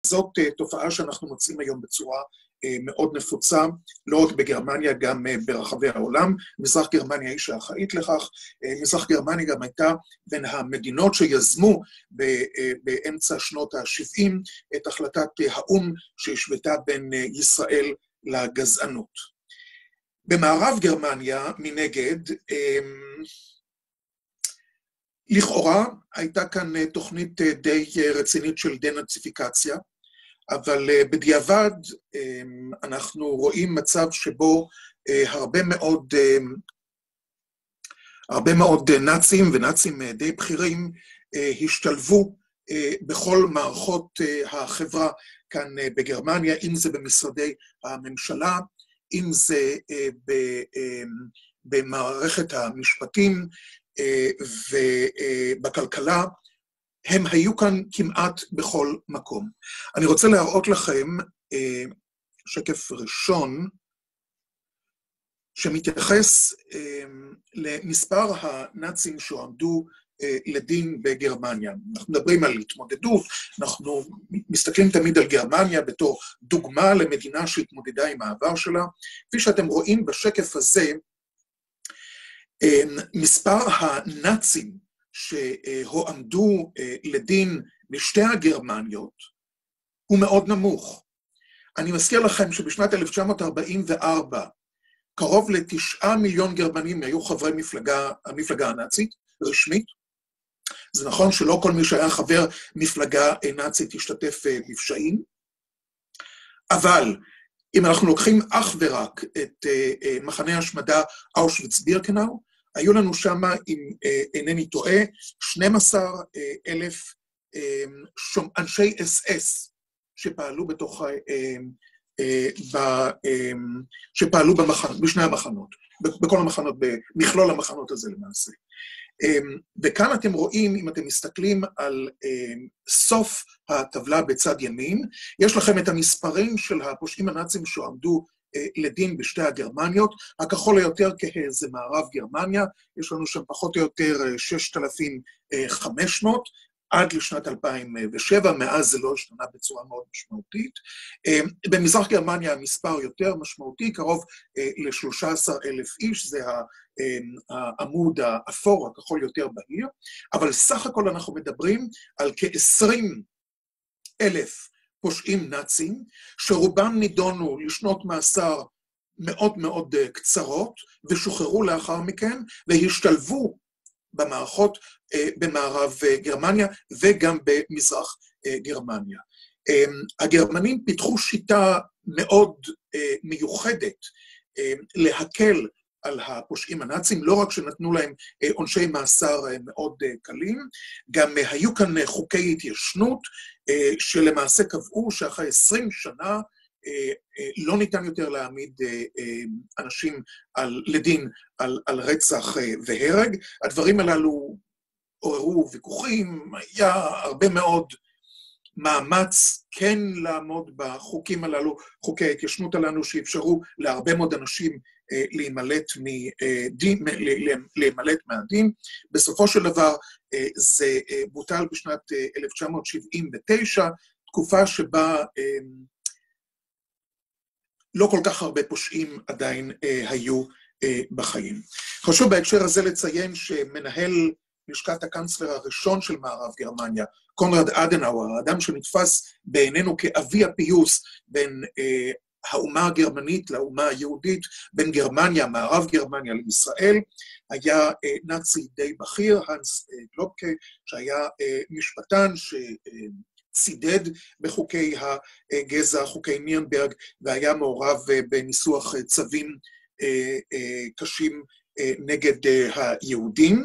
זאת תופעה שאנחנו מוצאים היום בצורה מאוד נפוצה, לא רק בגרמניה, גם ברחבי העולם. מזרח גרמניה היא שאחראית לכך. מזרח גרמניה גם הייתה בין המדינות שיזמו באמצע שנות ה-70 את החלטת האו"ם שהשוותה בין ישראל לגזענות. במערב גרמניה, מנגד, לכאורה הייתה כאן תוכנית די רצינית של דנאציפיקציה, אבל בדיעבד אנחנו רואים מצב שבו הרבה מאוד נאצים ונאצים די בכירים השתלבו בכל מערכות החברה כאן בגרמניה, אם זה במשרדי הממשלה, אם זה במערכת המשפטים ובכלכלה. הם היו כאן כמעט בכל מקום. אני רוצה להראות לכם שקף ראשון, שמתייחס למספר הנאצים שהועמדו לדין בגרמניה. אנחנו מדברים על התמודדות, אנחנו מסתכלים תמיד על גרמניה בתור דוגמה למדינה שהתמודדה עם העבר שלה. כפי שאתם רואים בשקף הזה, מספר הנאצים שהועמדו לדין בשתי הגרמניות הוא מאוד נמוך. אני מזכיר לכם שבשנת 1944 קרוב ל9 מיליון גרמנים היו חברי המפלגה הנאצית, רשמית. זה נכון שלא כל מי שהיה חבר מפלגה נאצית השתתף בפשעים, אבל אם אנחנו לוקחים אך ורק את מחנה השמדה אושוויץ-בירקנאו, היו לנו שם, אם אינני טועה, 12,000 אנשי אס-אס שפעלו בשני המחנות, בכל המחנות, במכלול המחנות הזה למעשה. וכאן אתם רואים, אם אתם מסתכלים על סוף הטבלה בצד ימין, יש לכם את המספרים של הפושעים הנאצים שעמדו לדין בשתי הגרמניות. הכחול היותר כהה זה מערב גרמניה, יש לנו שם פחות או יותר 6,500 עד לשנת 2007, מאז זה לא השתנה בצורה מאוד משמעותית. במזרח גרמניה המספר יותר משמעותי, קרוב ל-13,000 איש, זה העמוד האפור, הכחול יותר בהיר, אבל סך הכל אנחנו מדברים על כ-20,000 פושעים נאצים, שרובם נידונו לשנות מאסר מאוד מאוד קצרות, ושוחררו לאחר מכן, והשתלבו במערכות במערב גרמניה, וגם במזרח גרמניה. הגרמנים פיתחו שיטה מאוד מיוחדת להקל על הפושעים הנאצים, לא רק שנתנו להם עונשי מאסר מאוד קלים, גם היו כאן חוקי התיישנות, שלמעשה קבעו שאחרי 20 שנה לא ניתן יותר להעמיד אנשים לדין על רצח והרג. הדברים הללו עוררו ויכוחים, היה הרבה מאוד מאמץ כן לעמוד בחוקים הללו, חוקי ההתיישנות הללו שאפשרו להרבה מאוד אנשים להימלט מהדין. בסופו של דבר זה בוטל בשנת 1979, תקופה שבה לא כל כך הרבה פושעים עדיין היו בחיים. חשוב בהקשר הזה לציין שמנהל לשכת הקנצלר הראשון של מערב גרמניה, קונרד אדנאואר, האדם שנתפס בעינינו כאבי הפיוס בין האומה הגרמנית לאומה היהודית, בין גרמניה, מערב גרמניה לישראל, היה נאצי די בכיר, הנס גלובקה, שהיה משפטן שצידד בחוקי הגזע, חוקי נירנברג, והיה מעורב בניסוח צווים קשים נגד היהודים.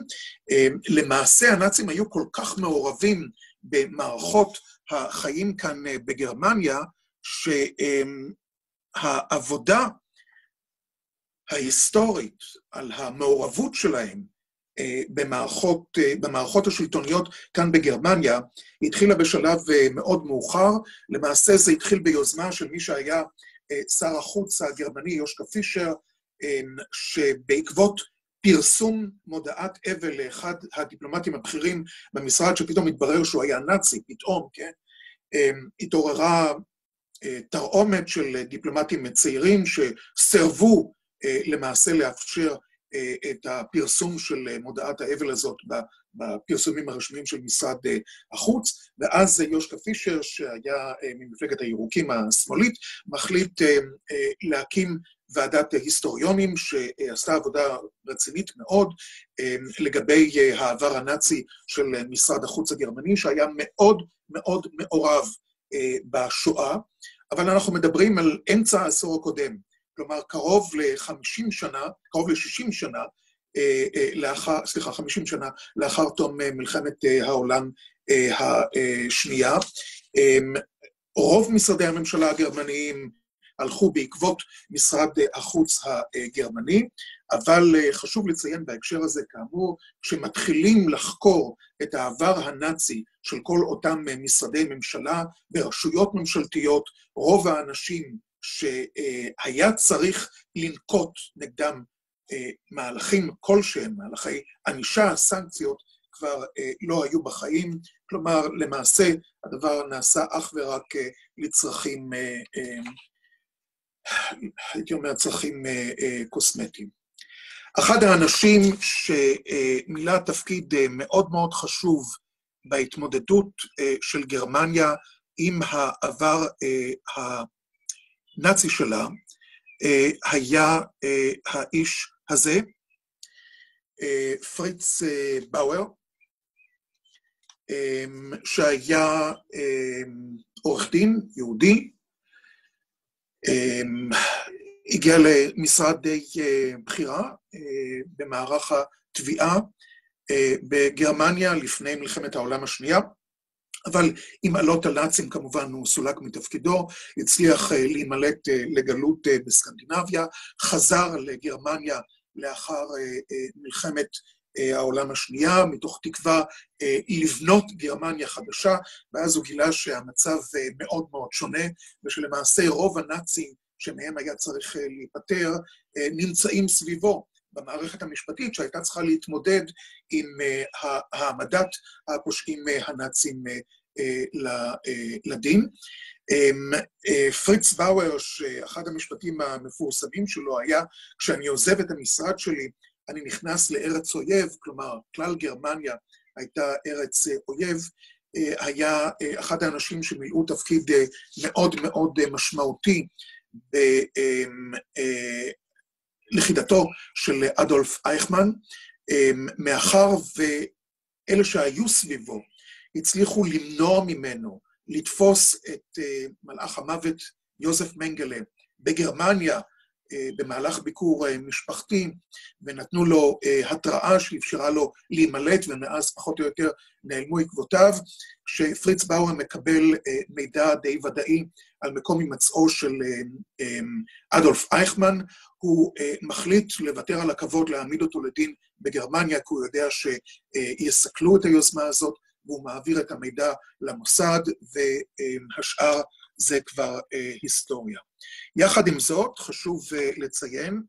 למעשה הנאצים היו כל כך מעורבים במערכות החיים כאן בגרמניה, שהעבודה ההיסטורית על המעורבות שלהם במערכות השלטוניות כאן בגרמניה, התחילה בשלב מאוד מאוחר. למעשה זה התחיל ביוזמה של מי שהיה שר החוץ הגרמני, יושקה פישר, שבעקבות פרסום מודעת אבל לאחד הדיפלומטים הבכירים במשרד, שפתאום התברר שהוא היה נאצי, פתאום, כן? התעוררה תרעומת של דיפלומטים צעירים שסרבו למעשה לאפשר את הפרסום של מודעת האבל הזאת בפרסומים הרשמיים של משרד החוץ, ואז יושקה פישר, שהיה ממפלגת הירוקים השמאלית, מחליט להקים ועדת היסטוריונים שעשתה עבודה רצינית מאוד לגבי העבר הנאצי של משרד החוץ הגרמני, שהיה מאוד מאוד מעורב בשואה, אבל אנחנו מדברים על אמצע העשור הקודם, כלומר קרוב ל-50 שנה, קרוב ל-60 שנה, 50 שנה לאחר תום מלחמת העולם השנייה. רוב משרדי הממשלה הגרמניים הלכו בעקבות משרד החוץ הגרמני, אבל חשוב לציין בהקשר הזה, כאמור, שמתחילים לחקור את העבר הנאצי של כל אותם משרדי ממשלה ורשויות ממשלתיות, רוב האנשים שהיה צריך לנקוט נגדם מהלכים כלשהם, מהלכי ענישה, סנקציות, כבר לא היו בחיים, כלומר, למעשה הדבר נעשה אך ורק לצרכים, הייתי אומר, צרכים קוסמטיים. אחד האנשים שמילא תפקיד מאוד מאוד חשוב בהתמודדות של גרמניה עם העבר הנאצי שלה, היה האיש הזה, פריץ באואר, שהיה עורך דין יהודי, הגיע למשרד די בחירה במערך התביעה בגרמניה לפני מלחמת העולם השנייה, אבל עם עלות הנאצים כמובן הוא סולק מתפקידו, הצליח להימלט לגלות בסקנדינביה, חזר לגרמניה לאחר מלחמת העולם השנייה, מתוך תקווה לבנות גרמניה חדשה, ואז הוא גילה שהמצב מאוד מאוד שונה, ושלמעשה רוב הנאצים שמהם היה צריך להיפטר, נמצאים סביבו במערכת המשפטית, שהייתה צריכה להתמודד עם העמדת הפושעים הנאצים לדין. פריץ באואר, שאחד המשפטים המפורסמים שלו היה, כשאני עוזב את המשרד שלי, אני נכנס לארץ אויב, כלומר, כלל גרמניה הייתה ארץ אויב, היה אחד האנשים שמילאו תפקיד מאוד מאוד משמעותי בלכידתו של אדולף אייכמן, מאחר ואלה שהיו סביבו הצליחו למנוע ממנו לתפוס את מלאך המוות יוזף מנגלה בגרמניה, במהלך ביקור משפחתי, ונתנו לו התראה שאפשרה לו להימלט, ומאז פחות או יותר נעלמו עקבותיו, שפריץ באואר מקבל מידע די ודאי על מקום הימצאו של אדולף אייכמן, הוא מחליט לוותר על הכבוד להעמיד אותו לדין בגרמניה, כי הוא יודע שיסכלו את היוזמה הזאת, והוא מעביר את המידע למוסד, והשאר זה כבר היסטוריה. יחד עם זאת, חשוב לציין,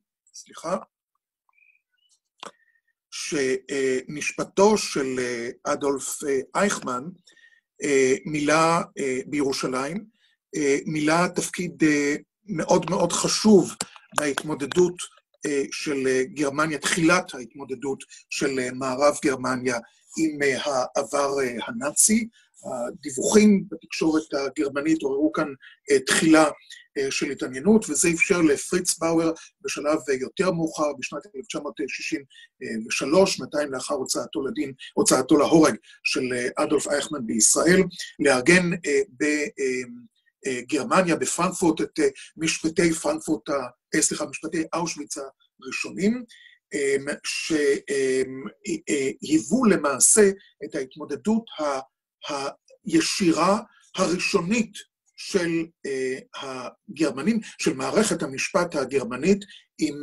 שמשפטו של אדולף אייכמן מילא בירושלים, מילא תפקיד מאוד מאוד חשוב בהתמודדות של גרמניה, תחילת ההתמודדות של מערב גרמניה עם העבר הנאצי. הדיווחים בתקשורת הגרמנית עוררו כאן תחילה של התעניינות, וזה אפשר לפריץ באואר בשלב יותר מאוחר, בשנת 1963, שנתיים לאחר הוצאתו להורג של אדולף אייכמן בישראל, לארגן בגרמניה, בפרנקפורט, את משפטי אושוויץ הראשונים, שהיוו למעשה את ההתמודדות הישירה הראשונית של הגרמנים, של מערכת המשפט הגרמנית עם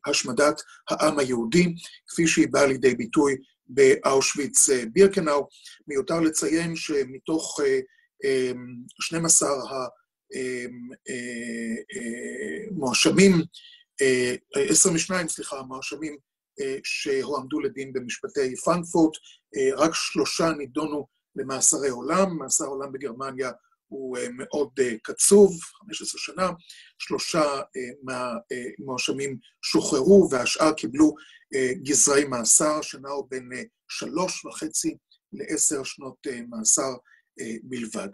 השמדת העם היהודי, כפי שהיא באה לידי ביטוי באושוויץ בירקנאו. מיותר לציין שמתוך 12 המואשמים, 22, המואשמים שהועמדו לדין במשפטי פרנקפורט, רק 3 נידונו למאסרי עולם. מאסר עולם בגרמניה הוא מאוד קצוב, 15 שנה, 3 מהמואשמים שוחררו, והשאר קיבלו גזרי מאסר, שנעו בין 3.5 ל10 שנות מאסר בלבד.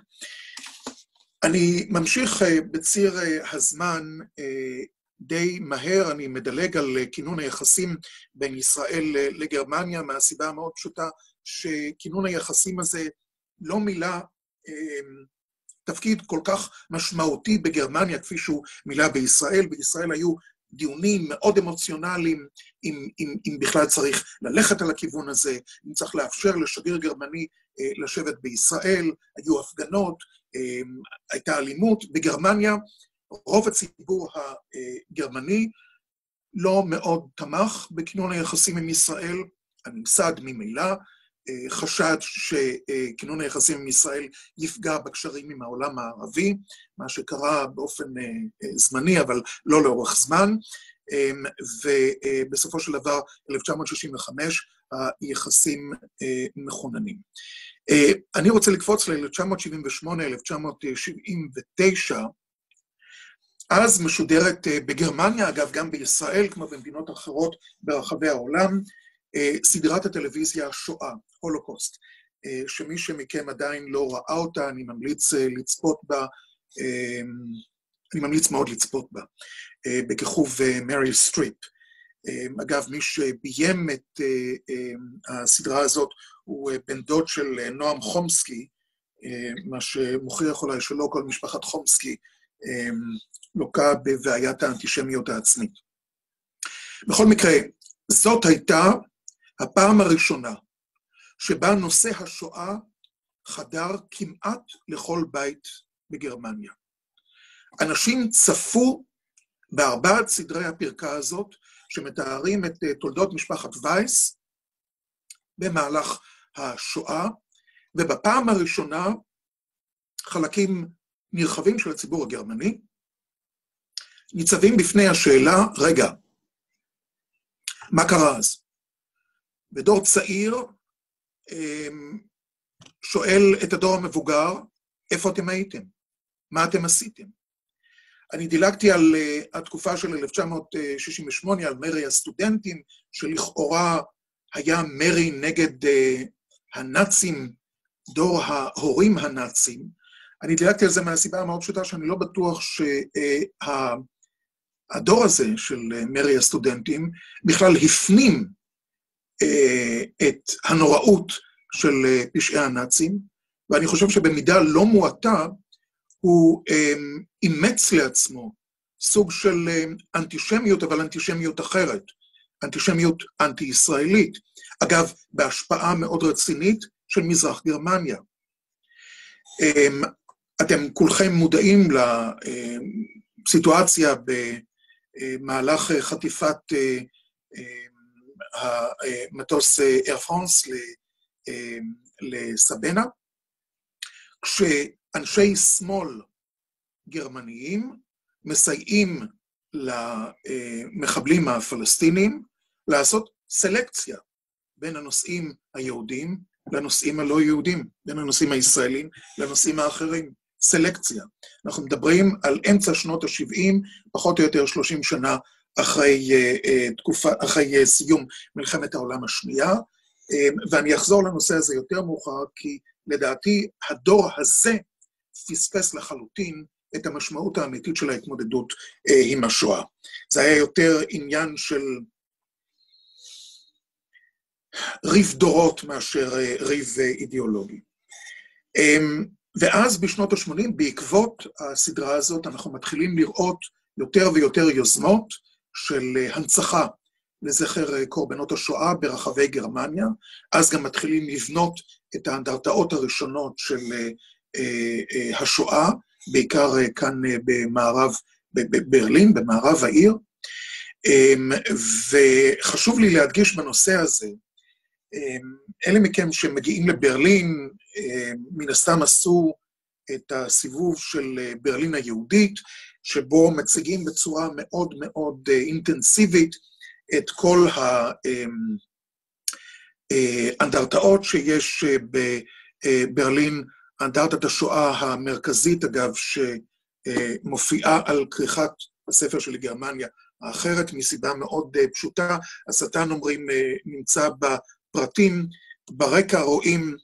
אני ממשיך בציר הזמן די מהר, אני מדלג על כינון היחסים בין ישראל לגרמניה, מהסיבה המאוד פשוטה שכינון היחסים הזה לא מילא תפקיד כל כך משמעותי בגרמניה, כפי שהוא מילא בישראל. בישראל היו דיונים מאוד אמוציונליים, אם בכלל צריך ללכת על הכיוון הזה, אם צריך לאפשר לשגריר גרמני לשבת בישראל, היו הפגנות, הייתה אלימות. בגרמניה רוב הציבור הגרמני לא מאוד תמך בכינון היחסים עם ישראל, הממסד ממילא חשד שכינון היחסים עם ישראל יפגע בקשרים עם העולם הערבי, מה שקרה באופן זמני, אבל לא לאורך זמן, ובסופו של דבר, 1965, היחסים מכוננים. אני רוצה לקפוץ ל-1978, 1979, אז משודרת בגרמניה, אגב גם בישראל, כמו במדינות אחרות ברחבי העולם, סדרת הטלוויזיה שואה, הולוקוסט, שמי שמכם עדיין לא ראה אותה, אני ממליץ לצפות בה, אני ממליץ מאוד לצפות בה, בכיכוב מריל סטריפ. אגב, מי שביים את הסדרה הזאת הוא בן דוד של נועם חומסקי, מה שמוכיח אולי שלא כל משפחת חומסקי לוקה בבעיית האנטישמיות העצמית. בכל מקרה, זאת הייתה הפעם הראשונה שבה נושא השואה חדר כמעט לכל בית בגרמניה. אנשים צפו בארבעת סדרי הפרקה הזאת, שמתארים את תולדות משפחת וייס במהלך השואה, ובפעם הראשונה חלקים נרחבים של הציבור הגרמני ניצבים בפני השאלה, רגע, מה קרה אז? ודור צעיר שואל את הדור המבוגר, איפה אתם הייתם? מה אתם עשיתם? אני דילגתי על התקופה של 1968, על מרי הסטודנטים, שלכאורה היה מרי נגד הנאצים, דור ההורים הנאצים. אני דילגתי על זה מהסיבה המאוד פשוטה, שאני לא בטוח שהדור הזה של מרי הסטודנטים בכלל הפנים את הנוראות של פשעי הנאצים, ואני חושב שבמידה לא מועטה, הוא אימץ לעצמו סוג של אנטישמיות, אבל אנטישמיות אחרת, אנטישמיות אנטי-ישראלית, אגב, בהשפעה מאוד רצינית של מזרח גרמניה. אתם כולכם מודעים לסיטואציה במהלך חטיפת המטוס אייר פרנס לסבנה, כשאנשי שמאל גרמניים מסייעים למחבלים הפלסטינים לעשות סלקציה בין הנושאים היהודים לנושאים הלא יהודים, בין הנושאים הישראלים לנושאים האחרים, סלקציה. אנחנו מדברים על אמצע שנות ה-70, פחות או יותר 30 שנה אחרי סיום מלחמת העולם השנייה, ואני אחזור לנושא הזה יותר מאוחר, כי לדעתי הדור הזה פספס לחלוטין את המשמעות האמיתית של ההתמודדות עם השואה. זה היה יותר עניין של ריב דורות מאשר ריב אידיאולוגי. ואז בשנות ה-80, בעקבות הסדרה הזאת, אנחנו מתחילים לראות יותר ויותר יוזמות של הנצחה לזכר קורבנות השואה ברחבי גרמניה. אז גם מתחילים לבנות את האנדרטאות הראשונות של השואה, בעיקר כאן במערב, בברלין, במערב העיר. וחשוב לי להדגיש בנושא הזה, אלה מכם שמגיעים לברלין, מן הסתם עשו את הסיבוב של ברלין היהודית, שבו מציגים בצורה מאוד מאוד אינטנסיבית את כל האנדרטאות שיש ברלין, אנדרטת השואה המרכזית, אגב, שמופיעה על כריכת הספר של גרמניה האחרת, מסיבה מאוד פשוטה. השטן, אומרים, נמצא בפרטים. ברקע רואים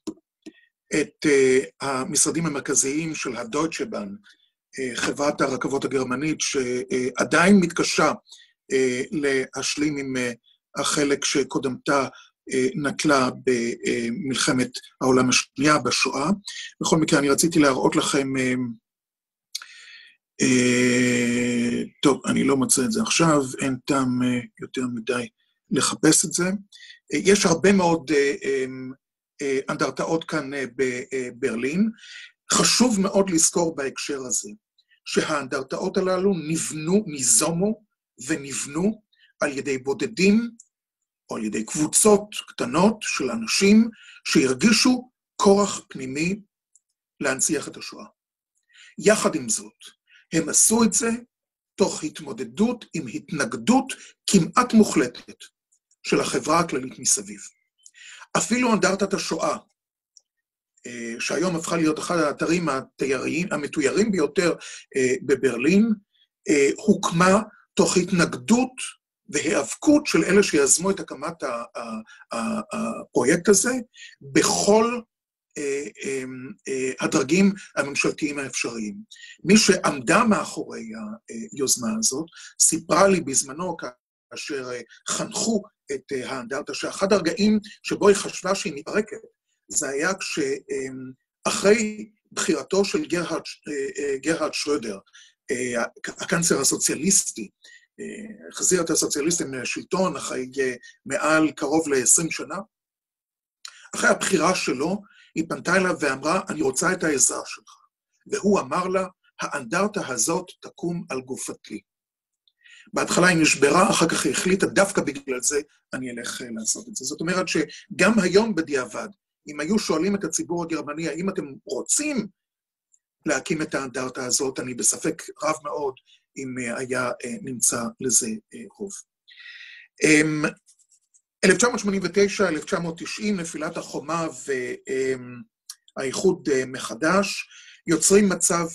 את המשרדים המרכזיים של הדויטשה בן, חברת הרכבות הגרמנית, שעדיין מתקשה להשלים עם החלק שקודמתה נטלה במלחמת העולם השנייה, בשואה. בכל מקרה, אני רציתי להראות לכם, טוב, אני לא מוצא את זה עכשיו, אין טעם יותר מדי לחפש את זה. יש הרבה מאוד אנדרטאות כאן בברלין. חשוב מאוד לזכור בהקשר הזה, שהאנדרטאות הללו ניזומו ונבנו על ידי בודדים, או על ידי קבוצות קטנות של אנשים שהרגישו כורח פנימי להנציח את השואה. יחד עם זאת, הם עשו את זה תוך התמודדות עם התנגדות כמעט מוחלטת של החברה הכללית מסביב. אפילו אנדרטת השואה, שהיום הפכה להיות אחד האתרים המתוירים ביותר בברלין, הוקמה תוך התנגדות והיאבקות של אלה שיזמו את הקמת הפרויקט הזה, בכל הדרגים הממשלתיים האפשריים. מי שעמדה מאחורי היוזמה הזאת, סיפרה לי בזמנו, כאשר חנכו את האנדרטה, שאחד הרגעים שבו היא חשבה שהיא מתפרקת, זה היה כשאחרי בחירתו של גרהרד שרודר, הקנצלר הסוציאליסטי, החזיר את הסוציאליסטים לשלטון אחרי מעל קרוב ל-20 שנה, אחרי הבחירה שלו, היא פנתה אליו ואמרה, אני רוצה את העזרה שלך. והוא אמר לה, האנדרטה הזאת תקום על גופתי. בהתחלה היא נשברה, אחר כך היא החליטה, דווקא בגלל זה אני אלך לעשות את זה. זאת אומרת שגם היום בדיעבד, אם היו שואלים את הציבור הגרמני, האם אתם רוצים להקים את האנדרטה הזאת, אני בספק רב מאוד אם היה נמצא לזה רוב. 1989, 1990, נפילת החומה והאיחוד מחדש, יוצרים מצב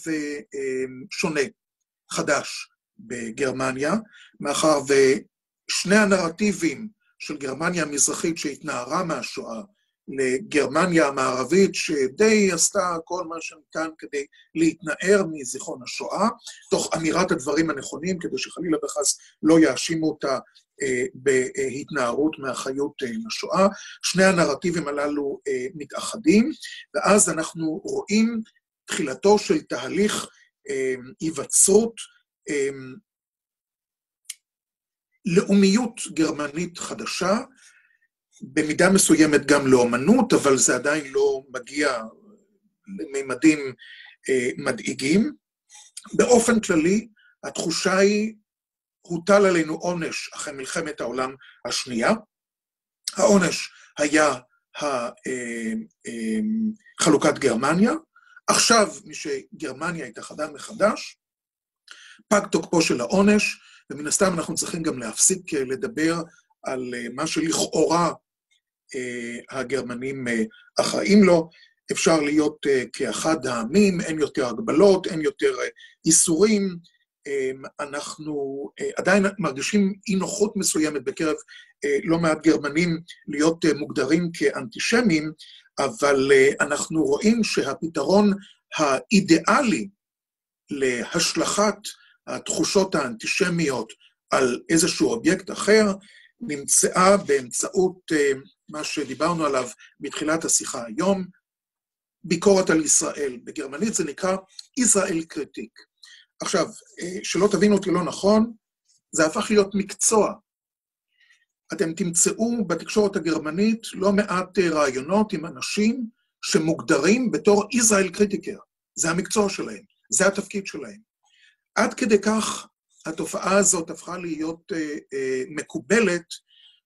שונה, חדש בגרמניה, מאחר ושני הנרטיבים של גרמניה המזרחית שהתנערה מהשואה, לגרמניה המערבית שדי עשתה כל מה שניתן כדי להתנער מזיכרון השואה, תוך אמירת הדברים הנכונים, כדי שחלילה וחס לא יאשימו אותה בהתנערות מאחריות לשואה. שני הנרטיבים הללו מתאחדים, ואז אנחנו רואים תחילתו של תהליך היווצרות לאומיות גרמנית חדשה, במידה מסוימת גם לאומנות, אבל זה עדיין לא מגיע לממדים מדאיגים. באופן כללי, התחושה היא, הוטל עלינו עונש אחרי מלחמת העולם השנייה. העונש היה חלוקת גרמניה. עכשיו, משגרמניה התאחדה מחדש, פג תוקפו של העונש, ומן הסתם אנחנו צריכים גם להפסיק לדבר על מה שלכאורה הגרמנים אחראים לו. אפשר להיות כאחד העמים, אין יותר הגבלות, אין יותר איסורים. אנחנו עדיין מרגישים אי נוחות מסוימת בקרב לא מעט גרמנים להיות מוגדרים כאנטישמים, אבל אנחנו רואים שהפתרון האידיאלי להשלכת התחושות האנטישמיות על איזשהו אובייקט אחר, נמצאה באמצעות מה שדיברנו עליו בתחילת השיחה היום, ביקורת על ישראל. בגרמנית זה נקרא ישראל קריטיק. עכשיו, שלא תבינו אותי לא נכון, זה הפך להיות מקצוע. אתם תמצאו בתקשורת הגרמנית לא מעט רעיונות עם אנשים שמוגדרים בתור ישראל קריטיקר. זה המקצוע שלהם, זה התפקיד שלהם. עד כדי כך התופעה הזאת הפכה להיות מקובלת,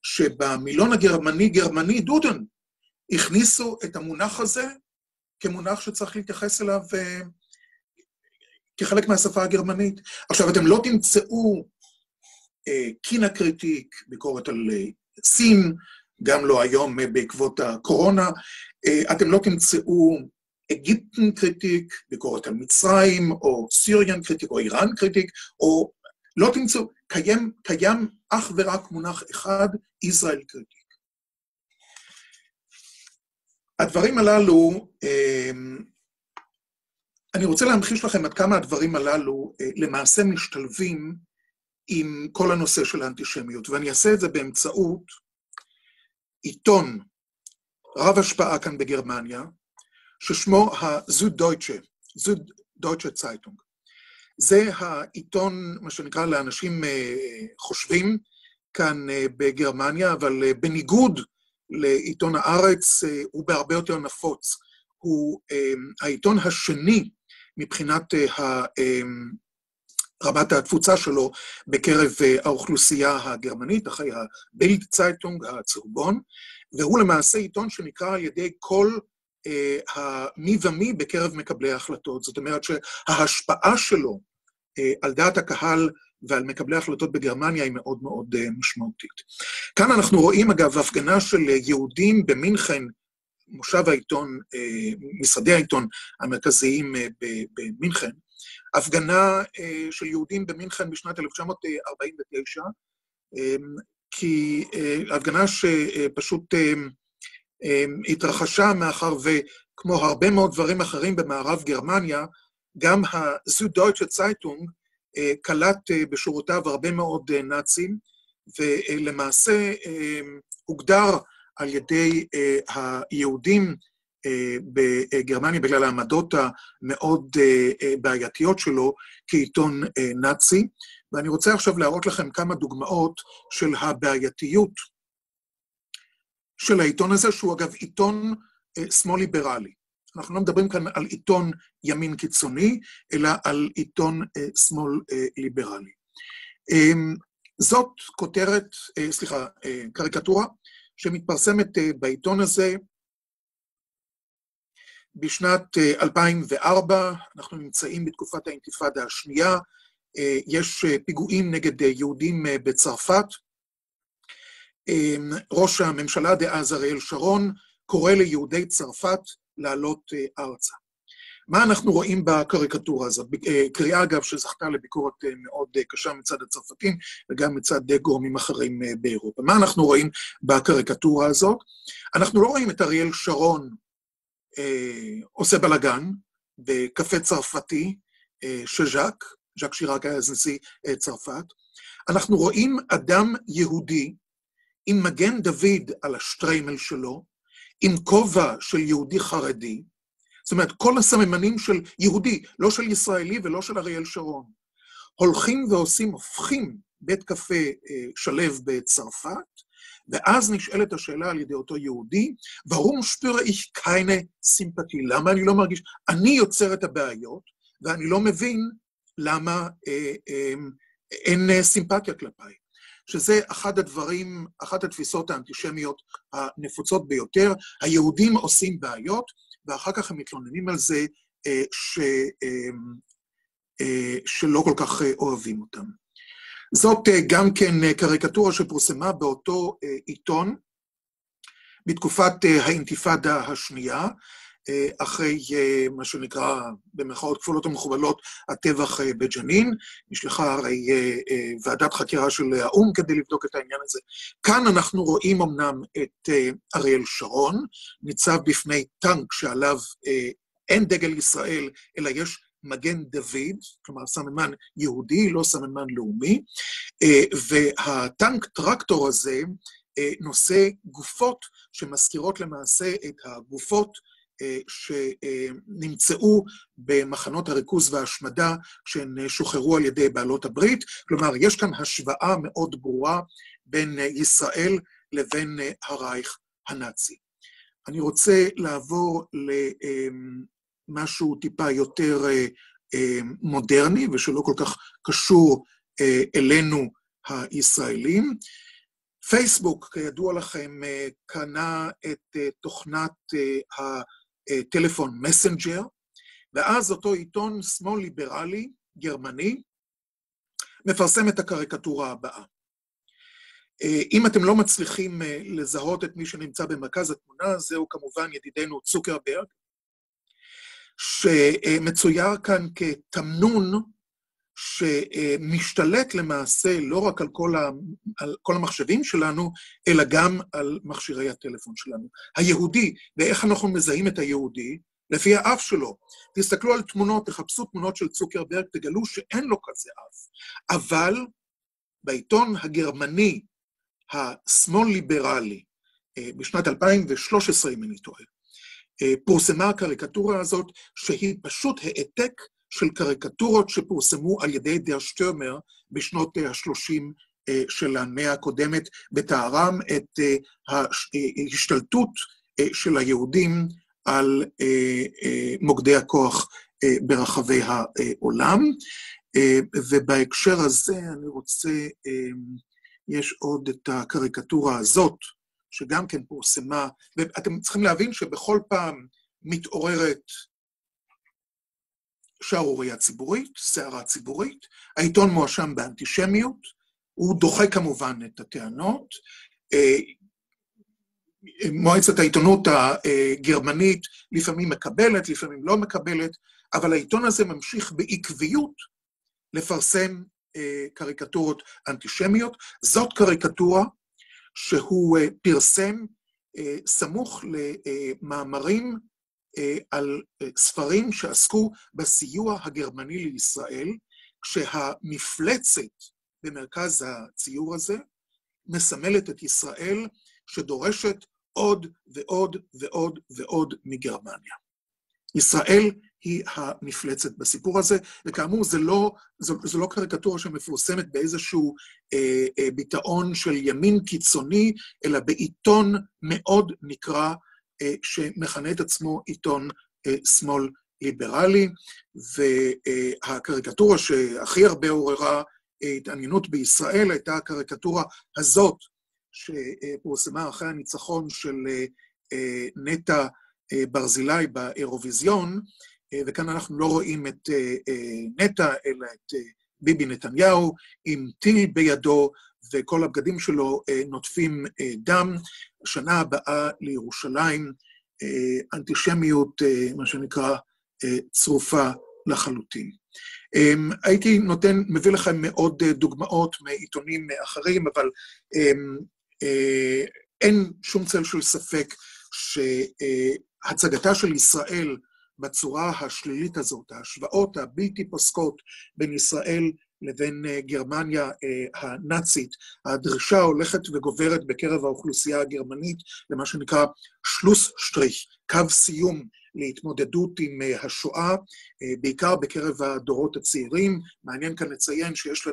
שבמילון הגרמני דודן, הכניסו את המונח הזה כמונח שצריך להתייחס אליו כחלק מהשפה הגרמנית. עכשיו, אתם לא תמצאו קינה קריטיק, ביקורת על סין, גם לא היום בעקבות הקורונה. אתם לא תמצאו אגיפטן קריטיק, ביקורת על מצרים, או סיריאן קריטיק, או איראן קריטיק, או לא תמצאו, קיים אך ורק מונח אחד, ישראל קריטיק. הדברים הללו, אני רוצה להמחיש לכם עד כמה הדברים הללו למעשה משתלבים עם כל הנושא של האנטישמיות, ואני אעשה את זה באמצעות עיתון רב השפעה כאן בגרמניה, ששמו Süddeutsche Zeitung. זה העיתון, מה שנקרא לאנשים חושבים כאן בגרמניה, אבל בניגוד לעיתון הארץ, הוא בהרבה יותר נפוץ. הוא העיתון השני מבחינת רמת התפוצה שלו בקרב האוכלוסייה הגרמנית, אחרי הבילד צייטונג, הצהובון, והוא למעשה עיתון שנקרא על ידי כל המי ומי בקרב מקבלי ההחלטות. זאת אומרת שההשפעה שלו על דעת הקהל ועל מקבלי ההחלטות בגרמניה היא מאוד מאוד משמעותית. כאן אנחנו רואים אגב הפגנה של יהודים במינכן, מושב העיתון, משרדי העיתון המרכזיים במינכן, הפגנה של יהודים במינכן בשנת 1949, כי הפגנה שפשוט התרחשה מאחר וכמו הרבה מאוד דברים אחרים במערב גרמניה, גם ה-Süddeutsche Zeitung קלט בשורותיו הרבה מאוד נאצים, ולמעשה הוגדר על ידי היהודים בגרמניה, בגלל העמדות המאוד בעייתיות שלו, כעיתון נאצי. ואני רוצה עכשיו להראות לכם כמה דוגמאות של הבעייתיות של העיתון הזה, שהוא אגב עיתון שמאל ליברלי. אנחנו לא מדברים כאן על עיתון ימין קיצוני, אלא על עיתון שמאל ליברלי. זאת קריקטורה שמתפרסמת בעיתון הזה בשנת 2004, אנחנו נמצאים בתקופת האינתיפאדה השנייה, יש פיגועים נגד יהודים בצרפת, ראש הממשלה דאז אריאל שרון קורא ליהודי צרפת לעלות ארצה. מה אנחנו רואים בקריקטורה הזאת? קריאה אגב שזכתה לביקורת מאוד קשה מצד הצרפתים וגם מצד גורמים אחרים באירופה. מה אנחנו רואים בקריקטורה הזאת? אנחנו לא רואים את אריאל שרון עושה בלגן בקפה צרפתי שז'אק שיראק היה אז נשיא צרפת. אנחנו רואים אדם יהודי עם מגן דוד על השטריימל שלו, עם כובע של יהודי חרדי, זאת אומרת, כל הסממנים של יהודי, לא של ישראלי ולא של אריאל שרון, הולכים הופכים בית קפה שלב בצרפת, ואז נשאלת השאלה על ידי אותו יהודי, warum spüre ich keine Sympathie? למה אני לא מרגיש? אני יוצר את הבעיות, ואני לא מבין למה אין סימפתיה כלפיי. שזה אחת התפיסות האנטישמיות הנפוצות ביותר. היהודים עושים בעיות, ואחר כך הם מתלוננים על זה שלא כל כך אוהבים אותם. זאת גם כן קריקטורה שפורסמה באותו עיתון, בתקופת האינתיפאדה השנייה, אחרי מה שנקרא במרכאות כפולות ומכופלות הטבח בג'נין, נשלחה הרי ועדת חקירה של האו"ם כדי לבדוק את העניין הזה. כאן אנחנו רואים אמנם את אריאל שרון, ניצב בפני טנק שעליו אין דגל ישראל, אלא יש מגן דוד, כלומר סממן יהודי, לא סממן לאומי, והטנק טרקטור הזה נושא גופות שמזכירות למעשה את הגופות שנמצאו במחנות הריכוז וההשמדה שהן שוחררו על ידי בעלות הברית. כלומר, יש כאן השוואה מאוד ברורה בין ישראל לבין הרייך הנאצי. אני רוצה לעבור למשהו טיפה יותר מודרני ושלא כל כך קשור אלינו הישראלים. פייסבוק, כידוע לכם, קנה את תוכנת הטלפון מסנג'ר, ואז אותו עיתון שמאל ליברלי גרמני מפרסם את הקריקטורה הבאה. אם אתם לא מצליחים לזהות את מי שנמצא במרכז התמונה, זהו כמובן ידידנו צוקרברג, שמצויר כאן כתמנון שמשתלט למעשה לא רק על כל המחשבים שלנו, אלא גם על מכשירי הטלפון שלנו. היהודי, ואיך אנחנו מזהים את היהודי? לפי האף שלו. תסתכלו על תמונות, תחפשו תמונות של צוקרברג, תגלו שאין לו כזה אף. אבל בעיתון הגרמני, השמאל ליברלי, בשנת 2013, אם אני טועה, פורסמה הקריקטורה הזאת, שהיא פשוט העתק של קריקטורות שפורסמו על ידי דר שטרמר בשנות ה-30 של המאה הקודמת, בתארם את ההשתלטות של היהודים על מוקדי הכוח ברחבי העולם. ובהקשר הזה אני רוצה, יש עוד את הקריקטורה הזאת, שגם כן פורסמה, ואתם צריכים להבין שבכל פעם מתעוררת שערוריה ציבורית, סערה ציבורית, העיתון מואשם באנטישמיות, הוא דוחה כמובן את הטענות, מועצת העיתונות הגרמנית לפעמים מקבלת, לפעמים לא מקבלת, אבל העיתון הזה ממשיך בעקביות לפרסם קריקטורות אנטישמיות. זאת קריקטורה שהוא פרסם סמוך למאמרים על ספרים שעסקו בסיוע הגרמני לישראל, כשהמפלצת במרכז הציור הזה מסמלת את ישראל שדורשת עוד ועוד ועוד ועוד מגרמניה. ישראל היא המפלצת בסיפור הזה, וכאמור זו לא קריקטורה שמפורסמת באיזשהו ביטאון של ימין קיצוני, אלא בעיתון מאוד נקרא, שמכנה את עצמו עיתון שמאל ליברלי, והקריקטורה שהכי הרבה עוררה התעניינות בישראל הייתה הקריקטורה הזאת, שפורסמה אחרי הניצחון של נטע ברזילי באירוויזיון, וכאן אנחנו לא רואים את נטע, אלא את ביבי נתניהו, עם טיל בידו, וכל הבגדים שלו נוטפים דם. השנה הבאה לירושלים, אנטישמיות, מה שנקרא, צרופה לחלוטין. הייתי מביא לכם מאוד דוגמאות מעיתונים אחרים, אבל אין שום צל של ספק שהצגתה של ישראל בצורה השלילית הזאת, ההשוואות הבלתי פוסקות בין ישראל לבין גרמניה הנאצית, הדרישה הולכת וגוברת בקרב האוכלוסייה הגרמנית למה שנקרא שלוס שטריך, קו סיום להתמודדות עם השואה, בעיקר בקרב הדורות הצעירים. מעניין כאן לציין שיש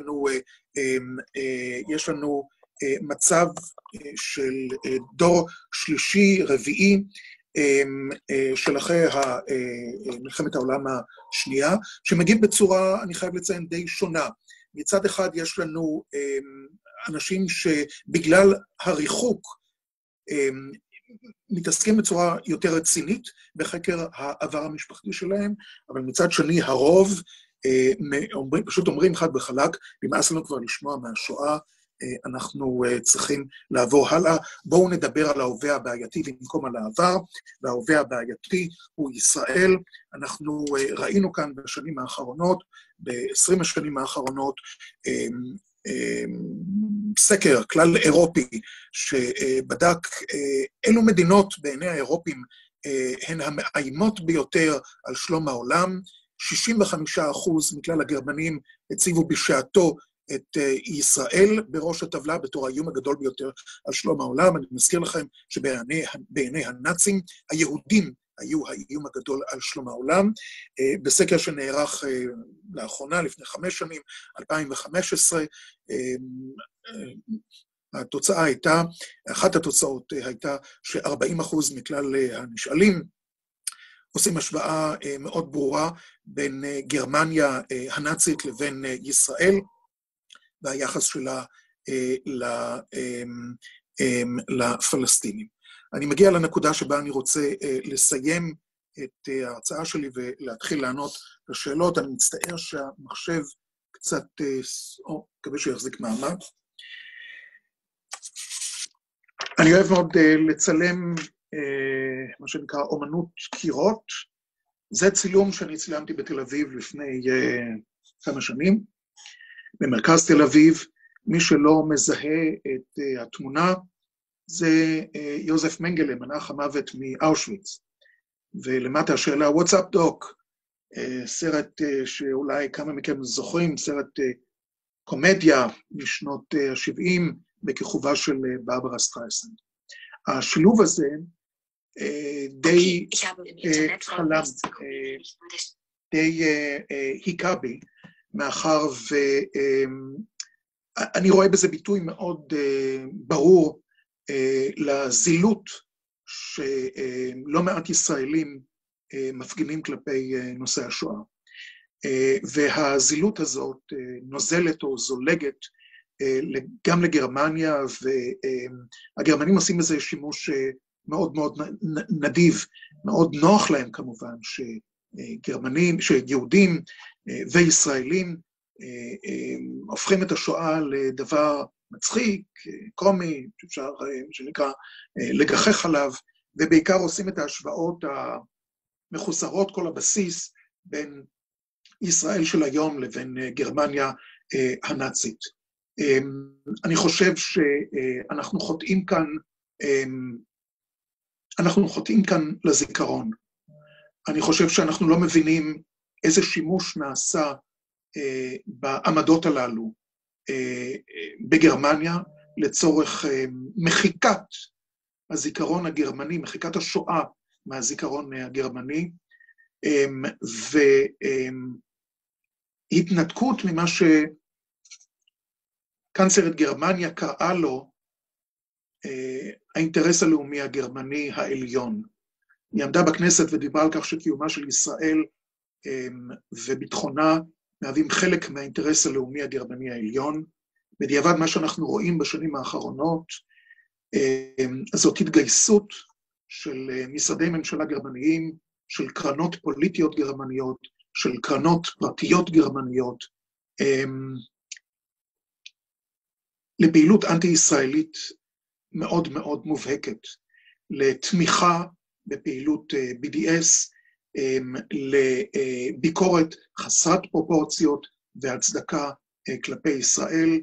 לנו מצב של דור שלישי, רביעי, של אחרי מלחמת העולם השנייה, שמגיעים בצורה, אני חייב לציין, די שונה. מצד אחד יש לנו אנשים שבגלל הריחוק מתעסקים בצורה יותר רצינית בחקר העבר המשפחתי שלהם, אבל מצד שני הרוב פשוט אומרים חד וחלק, נמאס לנו כבר לשמוע מהשואה, אנחנו צריכים לעבור הלאה. בואו נדבר על ההווה הבעייתי במקום על העבר, וההווה הבעייתי הוא ישראל. אנחנו ראינו כאן בשנים האחרונות, ב-20 השנים האחרונות, סקר כלל אירופי שבדק אילו מדינות בעיני האירופים הן המאיימות ביותר על שלום העולם. 65% מכלל הגרמנים הציבו בשעתו את ישראל בראש הטבלה בתור האיום הגדול ביותר על שלום העולם. אני מזכיר לכם שבעיני הנאצים, היהודים היו האיום הגדול על שלום העולם. בסקר שנערך לאחרונה, לפני 5 שנים, 2015, התוצאה הייתה, אחת התוצאות הייתה ש40% מכלל הנשאלים עושים השוואה מאוד ברורה בין גרמניה הנאצית לבין ישראל, והיחס שלה לפלסטינים. אני מגיע לנקודה שבה אני רוצה לסיים את ההרצאה שלי ולהתחיל לענות לשאלות. אני מצטער שהמחשב קצת, מקווה שהוא יחזיק מעמד. אני אוהב מאוד לצלם מה שנקרא אומנות קירות. זה צילום שאני צילמתי בתל אביב לפני כמה שנים, במרכז תל אביב. מי שלא מזהה את התמונה, זה יוזף מנגלה, מנח המוות מאושוויץ. ולמטה השאלה, What's up, Doc? סרט שאולי כמה מכם זוכרים, סרט קומדיה משנות ה-70, בכיכובה של ברברה סטרייסנד. השילוב הזה די חלם, די היכה בי, מאחר ואני רואה בזה ביטוי מאוד ברור לזילות שלא מעט ישראלים מפגינים כלפי נושא השואה. והזילות הזאת נוזלת או זולגת גם לגרמניה, והגרמנים עושים איזה שימוש מאוד מאוד נדיב, מאוד נוח להם כמובן, שיהודים וישראלים הופכים את השואה לדבר מצחיק, קומי, אפשר, שנקרא, לגחך עליו, ובעיקר עושים את ההשוואות המחוסרות כל הבסיס בין ישראל של היום לבין גרמניה הנאצית. אני חושב שאנחנו חוטאים כאן לזיכרון. אני חושב שאנחנו לא מבינים איזה שימוש נעשה בעמדות הללו בגרמניה לצורך מחיקת הזיכרון הגרמני, מחיקת השואה מהזיכרון הגרמני, והתנתקות ממה שקנצלרית גרמניה קראה לו האינטרס הלאומי הגרמני העליון. היא עמדה בכנסת ודיברה על כך שקיומה של ישראל וביטחונה מהווים חלק מהאינטרס הלאומי הגרמני העליון. בדיעבד מה שאנחנו רואים בשנים האחרונות, זאת התגייסות של משרדי ממשלה גרמניים, של קרנות פוליטיות גרמניות, של קרנות פרטיות גרמניות, לפעילות אנטי-ישראלית מאוד מאוד מובהקת, לתמיכה בפעילות BDS, לביקורת חסרת פרופורציות והצדקה כלפי ישראל.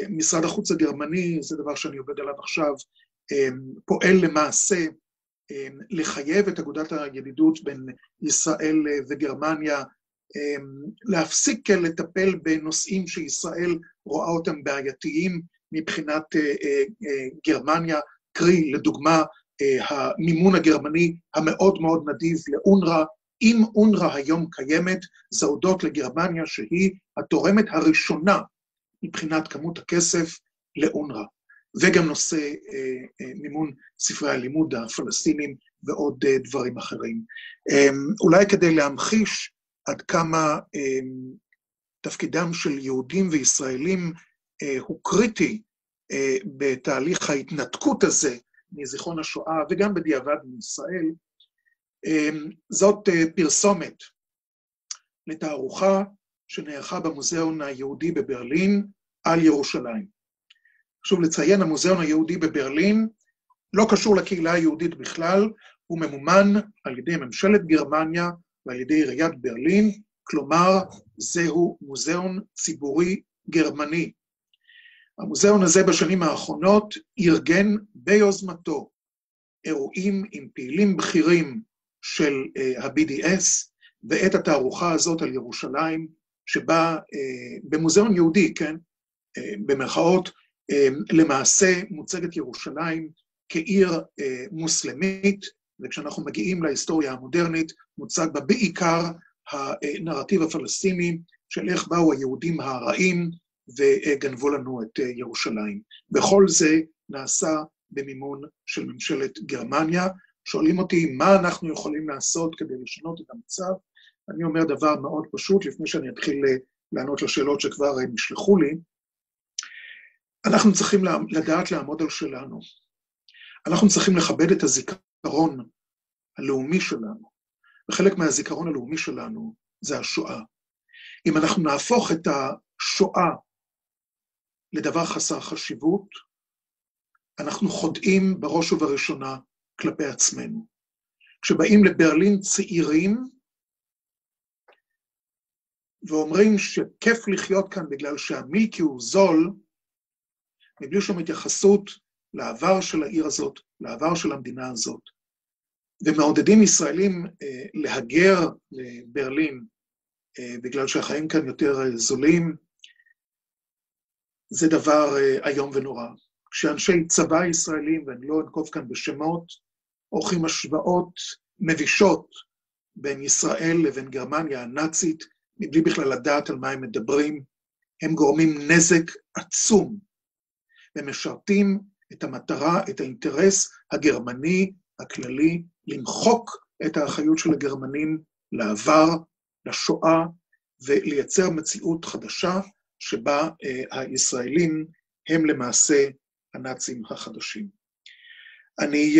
משרד החוץ הגרמני, זה דבר שאני עובד עליו עכשיו, פועל למעשה לחייב את אגודת הידידות בין ישראל וגרמניה, להפסיק לטפל בנושאים שישראל רואה אותם בעייתיים מבחינת גרמניה, קרי לדוגמה המימון הגרמני המאוד מאוד נדיב לאונר"א. אם אונר"א היום קיימת, זה הודות לגרמניה שהיא התורמת הראשונה מבחינת כמות הכסף לאונר"א, וגם נושא מימון ספרי הלימוד הפלסטינים ועוד דברים אחרים. אולי כדי להמחיש עד כמה תפקידם של יהודים וישראלים הוא קריטי בתהליך ההתנתקות הזה מזיכרון השואה וגם בדיעבד מישראל, זאת פרסומת לתערוכה שנערכה במוזיאון היהודי בברלין על ירושלים. חשוב לציין, המוזיאון היהודי בברלין לא קשור לקהילה היהודית בכלל, הוא ממומן על ידי ממשלת גרמניה ועל ידי עיריית ברלין, כלומר זהו מוזיאון ציבורי גרמני. המוזיאון הזה בשנים האחרונות ארגן ביוזמתו אירועים עם פעילים בכירים של ה-BDS, ואת התערוכה הזאת על ירושלים, שבה במוזיאון יהודי, כן, במרכאות, למעשה מוצגת ירושלים כעיר מוסלמית, וכשאנחנו מגיעים להיסטוריה המודרנית, מוצג בה בעיקר הנרטיב הפלסטיני של איך באו היהודים הרעים וגנבו לנו את ירושלים. בכל זה נעשה במימון של ממשלת גרמניה. שואלים אותי מה אנחנו יכולים לעשות כדי לשנות את המצב. אני אומר דבר מאוד פשוט, לפני שאני אתחיל לענות לשאלות שכבר נשלחו לי. אנחנו צריכים לדעת לעמוד על שלנו. אנחנו צריכים לכבד את הזיכרון הלאומי שלנו, וחלק מהזיכרון הלאומי שלנו זה השואה. אם אנחנו נהפוך את השואה לדבר חסר חשיבות, אנחנו חודעים בראש ובראשונה כלפי עצמנו. כשבאים לברלין צעירים, ואומרים שכיף לחיות כאן בגלל שהמילקי הוא זול, מבלי שום התייחסות לעבר של העיר הזאת, לעבר של המדינה הזאת. ומעודדים ישראלים להגר לברלין, בגלל שהחיים כאן יותר זולים, זה דבר איום ונורא. כשאנשי צבא ישראלים, ואני לא אנקוב כאן בשמות, עורכים השוואות מבישות בין ישראל לבין גרמניה הנאצית, מבלי בכלל לדעת על מה הם מדברים, הם גורמים נזק עצום, ומשרתים את המטרה, את האינטרס הגרמני הכללי, למחוק את האחריות של הגרמנים לעבר, לשואה, ולייצר מציאות חדשה, שבה הישראלים הם למעשה הנאצים החדשים. אני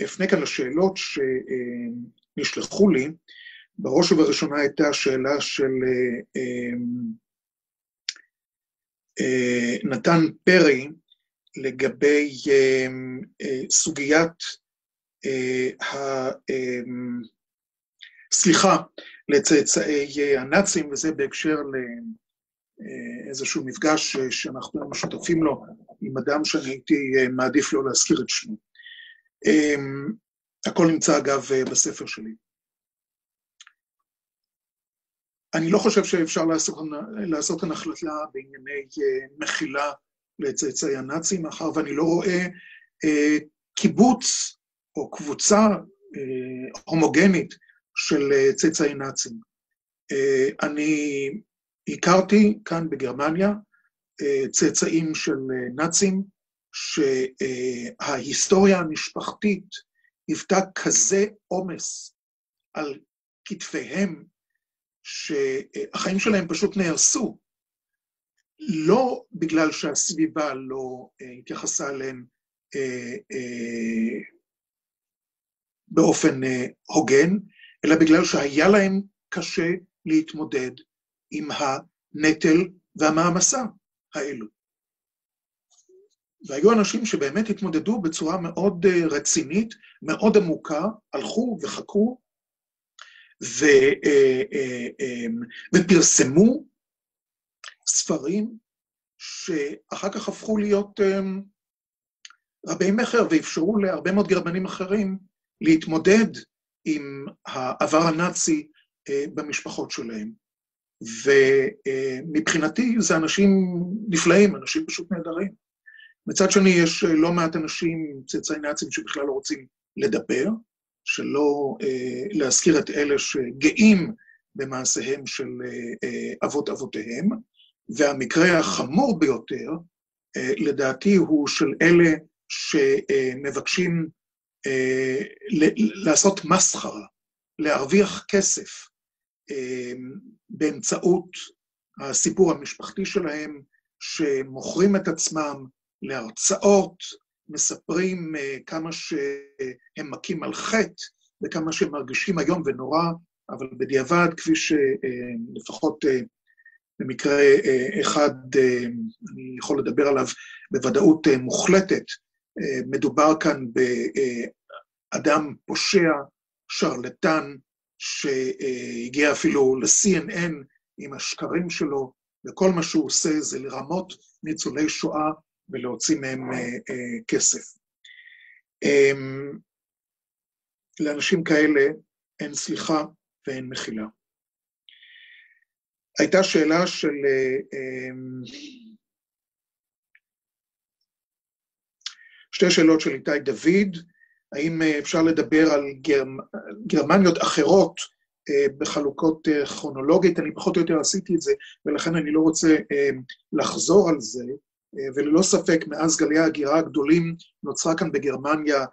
אפנה כאן לשאלות שנשלחו לי. בראש ובראשונה הייתה שאלה של נתן פרי לגבי סוגיית סליחה לצאצאי הנאצים, וזה בהקשר לאיזשהו מפגש שאנחנו משותפים לו עם אדם שאני הייתי מעדיף לא להזכיר את שמו. הכל נמצא אגב בספר שלי. אני לא חושב שאפשר לעשות כאן החלטה בענייני מחילה לצאצאי הנאצים, מאחר ואני לא רואה קיבוץ או קבוצה הומוגנית של צאצאי נאצים. אני הכרתי כאן בגרמניה צאצאים של נאצים, שההיסטוריה המשפחתית היוותה כזה עומס על כתפיהם, שהחיים שלהם פשוט נהרסו, לא בגלל שהסביבה לא התייחסה אליהם באופן הוגן, אלא בגלל שהיה להם קשה להתמודד עם הנטל והמעמסה האלו. והיו אנשים שבאמת התמודדו בצורה מאוד רצינית, מאוד עמוקה, הלכו וחקרו, ופרסמו ספרים שאחר כך הפכו להיות רבי מחר, ואפשרו להרבה מאוד גרמנים אחרים להתמודד עם העבר הנאצי במשפחות שלהם. ומבחינתי זה אנשים נפלאים, אנשים פשוט נהדרים. מצד שני יש לא מעט אנשים, צאצאי נאצים, שבכלל לא רוצים לדבר, שלא להזכיר את אלה שגאים במעשיהם של אבות אבותיהם, והמקרה החמור ביותר, לדעתי, הוא של אלה שמבקשים לעשות מסחרה, להרוויח כסף, באמצעות הסיפור המשפחתי שלהם, שמוכרים את עצמם להרצאות, מספרים כמה שהם מכים על חטא, וכמה שהם מרגישים היום ונורא, אבל בדיעבד, כפי שלפחות במקרה אחד אני יכול לדבר עליו בוודאות מוחלטת, מדובר כאן באדם פושע, שרלטן, שהגיע אפילו ל-CNN עם השקרים שלו, וכל מה שהוא עושה זה לרמות ניצולי שואה ולהוציא מהם כסף. לאנשים כאלה אין סליחה ואין מחילה. הייתה שאלה של שתי שאלות של איתי דוד, האם אפשר לדבר על גרמניות אחרות בחלוקות כרונולוגית? אני פחות או יותר עשיתי את זה, ולכן אני לא רוצה לחזור על זה, וללא ספק מאז גלי ההגירה הגדולים נוצרה כאן בגרמניה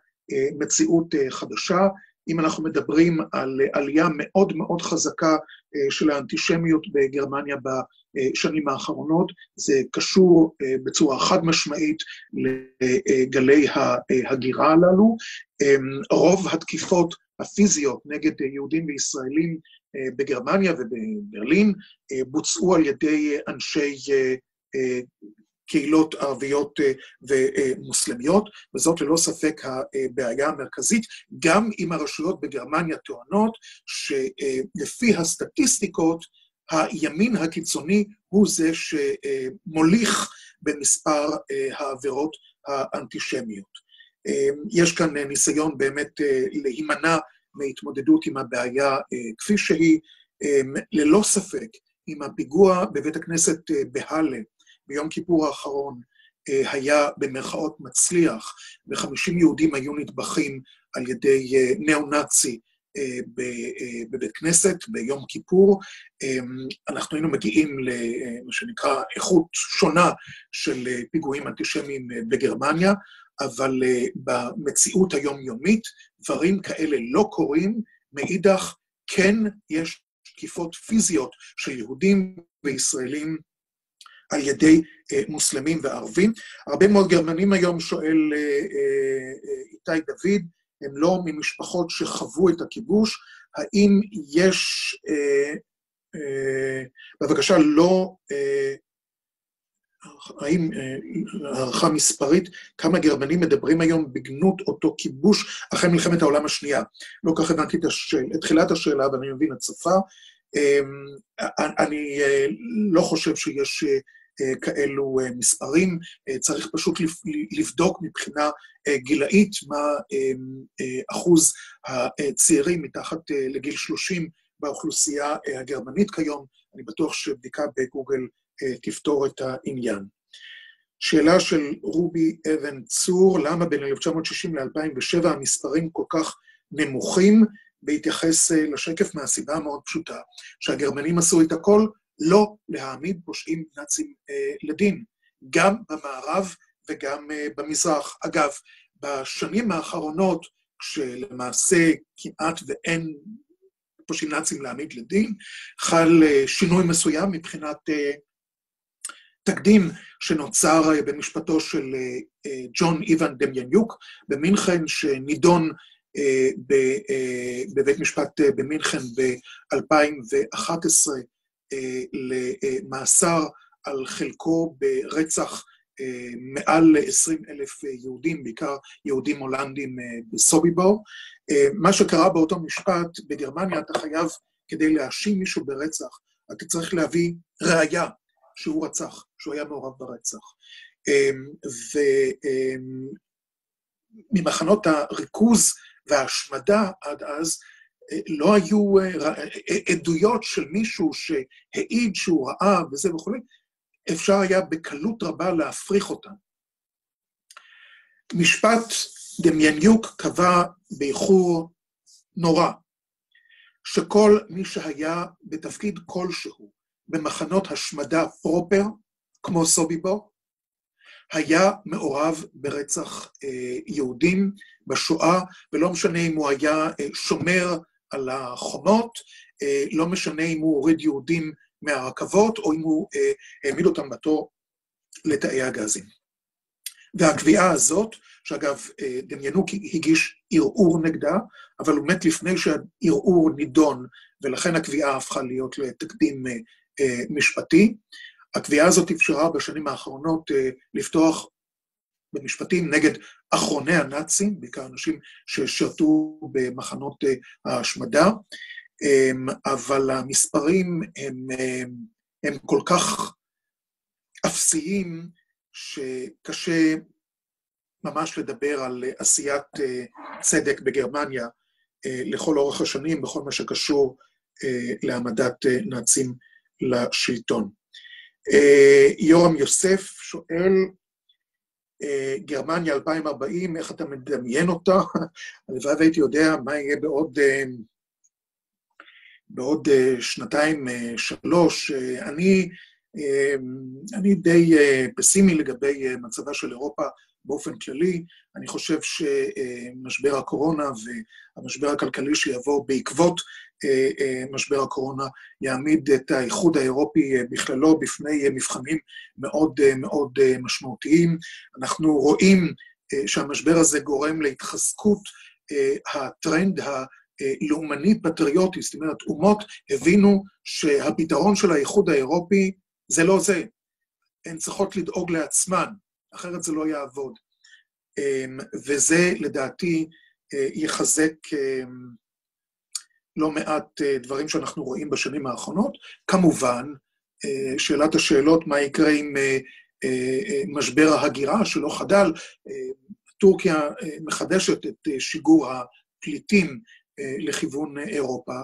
מציאות חדשה. אם אנחנו מדברים על עלייה מאוד מאוד חזקה של האנטישמיות בגרמניה בשנים האחרונות, זה קשור בצורה חד משמעית לגלי ההגירה הללו. רוב התקיפות הפיזיות נגד יהודים וישראלים בגרמניה ובברלין, בוצעו על ידי אנשי קהילות ערביות ומוסלמיות, וזאת ללא ספק הבעיה המרכזית, גם אם הרשויות בגרמניה טוענות שלפי הסטטיסטיקות, הימין הקיצוני הוא זה שמוליך במספר העבירות האנטישמיות. יש כאן ניסיון באמת להימנע מהתמודדות עם הבעיה כפי שהיא, ללא ספק, עם הפיגוע בבית הכנסת בהלה, ביום כיפור האחרון, היה במרכאות מצליח, ו50 יהודים היו נטבחים על ידי ניאו-נאצי בבית כנסת ביום כיפור. אנחנו היינו מגיעים למה שנקרא איכות שונה של פיגועים אנטישמיים בגרמניה, אבל במציאות היומיומית דברים כאלה לא קורים, מאידך כן יש תקיפות פיזיות של יהודים וישראלים על ידי מוסלמים וערבים. הרבה מאוד גרמנים היום, שואל איתי דוד, הם לא ממשפחות שחוו את הכיבוש, האם יש, בבקשה לא, האם הערכה מספרית, כמה גרמנים מדברים היום בגנות אותו כיבוש אחרי מלחמת העולם השנייה? לא כך הבנתי את תחילת השאלה, אבל אני מבין את שפה. אני לא חושב שיש כאלו מספרים, צריך פשוט לבדוק מבחינה גילאית מה אחוז הצעירים מתחת לגיל 30 באוכלוסייה הגרמנית כיום. אני בטוח שבדיקה בגוגל תפתור את העניין. שאלה של רובי אבן צור, למה בין 1960 ל-2007 המספרים כל כך נמוכים? בהתייחס לשקף מהסיבה המאוד פשוטה, שהגרמנים עשו את הכל לא להעמיד פושעים נאצים לדין, גם במערב וגם במזרח. אגב, בשנים האחרונות, כשלמעשה כמעט ואין פושעים נאצים להעמיד לדין, חל שינוי מסוים מבחינת תקדים שנוצר במשפטו של ג'ון איוון דמיאניוק במינכן, שנידון בבית משפט במינכן ב-2011 למאסר על חלקו ברצח מעל 20,000 יהודים, בעיקר יהודים הולנדים בסוביבור. מה שקרה באותו משפט בגרמניה, אתה חייב, כדי להאשים מישהו ברצח, אתה צריך להביא ראיה שהוא רצח, שהוא היה מעורב ברצח. וממחנות הריכוז וההשמדה עד אז, לא היו עדויות של מישהו שהעיד שהוא ראה וזה וכו', אפשר היה בקלות רבה להפריך אותם. משפט דמיאניוק קבע באיחור נורא, שכל מי שהיה בתפקיד כלשהו במחנות השמדה פרופר, כמו סוביבור, היה מעורב ברצח יהודים בשואה, ולא משנה אם הוא היה שומר על החומות, לא משנה אם הוא הוריד יהודים מהרכבות, או אם הוא העמיד אותם בתור לתאי הגזים. והקביעה הזאת, שאגב, דמיאניוק הגיש ערעור נגדה, אבל הוא מת לפני שהערעור נידון, ולכן הקביעה הפכה להיות לתקדים משפטי. הקביעה הזאת אפשרה בשנים האחרונות לפתוח במשפטים נגד אחרוני הנאצים, בעיקר אנשים ששרתו במחנות ההשמדה, אבל המספרים הם כל כך אפסיים, שקשה ממש לדבר על עשיית צדק בגרמניה לכל אורך השנים, בכל מה שקשור להעמדת נאצים לשלטון. יורם יוסף שואל, גרמניה 2040, איך אתה מדמיין אותה? הלוואי והייתי יודע מה יהיה בעוד שנתיים, שלוש. אני די פסימי לגבי מצבה של אירופה באופן כללי. אני חושב שמשבר הקורונה והמשבר הכלכלי שיבוא בעקבות משבר הקורונה יעמיד את האיחוד האירופי בכללו בפני מבחנים מאוד מאוד משמעותיים. אנחנו רואים שהמשבר הזה גורם להתחזקות הטרנד לאומני פטריוטי, זאת אומרת, אומות הבינו שהפתרון של האיחוד האירופי זה לא זה. הן צריכות לדאוג לעצמן, אחרת זה לא יעבוד. וזה לדעתי יחזק לא מעט דברים שאנחנו רואים בשנים האחרונות. כמובן, שאלת השאלות, מה יקרה עם משבר ההגירה שלא חדל, טורקיה מחדשת את שיגור הפליטים לכיוון אירופה,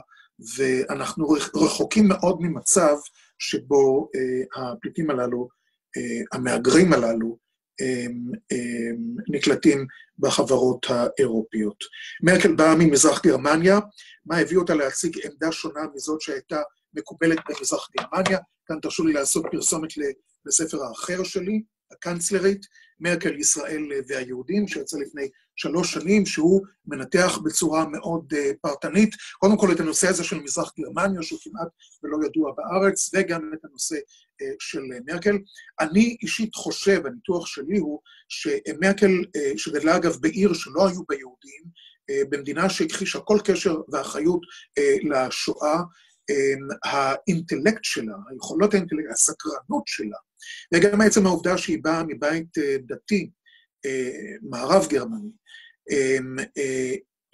ואנחנו רחוקים מאוד ממצב שבו הפליטים הללו, המהגרים הללו, נקלטים בחברות האירופיות. מרקל באה ממזרח גרמניה, מה הביא אותה להציג עמדה שונה מזאת שהייתה מקובלת במזרח גרמניה. כאן תרשו לי לעשות פרסומת לספר האחר שלי, הקנצלרית, מרקל, ישראל והיהודים, שיצא לפני 3 שנים, שהוא מנתח בצורה מאוד פרטנית, קודם כל את הנושא הזה של מזרח גרמניה, שהוא כמעט ולא ידוע בארץ, וגם את הנושא של מרקל. אני אישית חושב, הניתוח שלי הוא, שמרקל, שגדלה אגב בעיר שלא היו ביהודים, במדינה שהכחישה כל קשר ואחריות לשואה, האינטלקט שלה, היכולות האינטלקט, הסקרנות שלה, וגם בעצם העובדה שהיא באה מבית דתי, מערב גרמני,